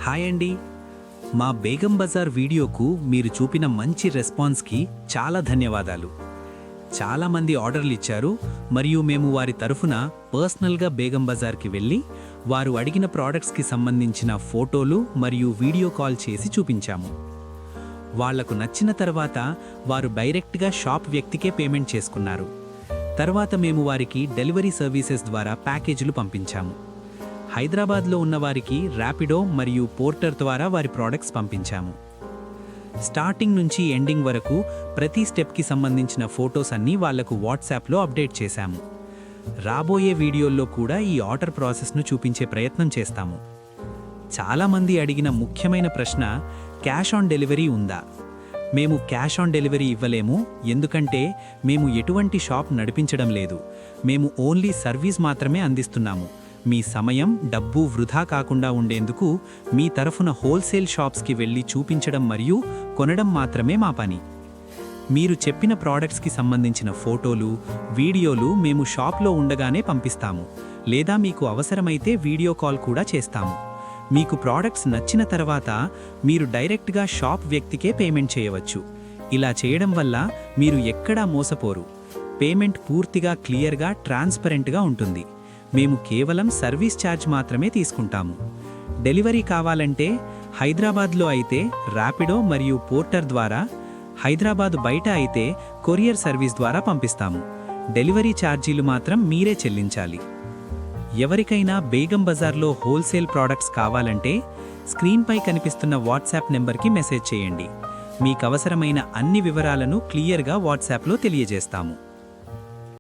Hi అండి. మా బేగం బజార్ వీడియోకు మీరు చూపిన మంచి రెస్పాన్స్కి చాలా ధన్యవాదాలు. చాలామంది ఆర్డర్లు ఇచ్చారు మరియు మేము వారి తరఫున పర్సనల్గా బేగం బజార్కి వెళ్ళి వారు అడిగిన ప్రోడక్ట్స్కి సంబంధించిన ఫోటోలు మరియు వీడియో కాల్ చేసి చూపించాము. వాళ్లకు నచ్చిన తర్వాత వారు డైరెక్ట్గా షాప్ వ్యక్తికే పేమెంట్ చేసుకున్నారు. తర్వాత మేము వారికి డెలివరీ సర్వీసెస్ ద్వారా ప్యాకేజీలు పంపించాము. హైదరాబాద్లో ఉన్నవారికి ర్యాపిడో మరియు పోర్టర్ ద్వారా వారి ప్రోడక్ట్స్ పంపించాము. స్టార్టింగ్ నుంచి ఎండింగ్ వరకు ప్రతి స్టెప్కి సంబంధించిన ఫొటోస్ అన్నీ వాళ్లకు వాట్సాప్లో అప్డేట్ చేశాము. రాబోయే వీడియోల్లో కూడా ఈ ఆర్డర్ ప్రాసెస్ను చూపించే ప్రయత్నం చేస్తాము. చాలామంది అడిగిన ముఖ్యమైన ప్రశ్న, క్యాష్ ఆన్ డెలివరీ ఉందా? మేము క్యాష్ ఆన్ డెలివరీ ఇవ్వలేము, ఎందుకంటే మేము ఎటువంటి షాప్ నడిపించడం లేదు. మేము ఓన్లీ సర్వీస్ మాత్రమే అందిస్తున్నాము. మీ సమయం, డబ్బు వృధా కాకుండా ఉండేందుకు మీ తరఫున హోల్సేల్ షాప్స్కి వెళ్ళి చూపించడం మరియు కొనడం మాత్రమే మా పని. మీరు చెప్పిన ప్రోడక్ట్స్కి సంబంధించిన ఫోటోలు, వీడియోలు మేము షాప్లో ఉండగానే పంపిస్తాము, లేదా మీకు అవసరమైతే వీడియో కాల్ కూడా చేస్తాము. మీకు ప్రోడక్ట్స్ నచ్చిన తర్వాత మీరు డైరెక్ట్గా షాప్ వ్యక్తికే పేమెంట్ చేయవచ్చు. ఇలా చేయడం వల్ల మీరు ఎక్కడా మోసపోరు. పేమెంట్ పూర్తిగా క్లియర్గా, ట్రాన్స్పరెంట్గా ఉంటుంది. మేము కేవలం సర్వీస్ ఛార్జ్ మాత్రమే తీసుకుంటాము. డెలివరీ కావాలంటే హైదరాబాద్లో అయితే ర్యాపిడో మరియు పోర్టర్ ద్వారా, హైదరాబాద్ బయట అయితే కొరియర్ సర్వీస్ ద్వారా పంపిస్తాము. డెలివరీ ఛార్జీలు మాత్రం మీరే చెల్లించాలి. ఎవరికైనా బేగం బజార్లో హోల్సేల్ ప్రోడక్ట్స్ కావాలంటే స్క్రీన్పై కనిపిస్తున్న వాట్సాప్ నెంబర్కి మెసేజ్ చేయండి. మీకు అవసరమైన అన్ని వివరాలను క్లియర్గా వాట్సాప్లో తెలియజేస్తాము.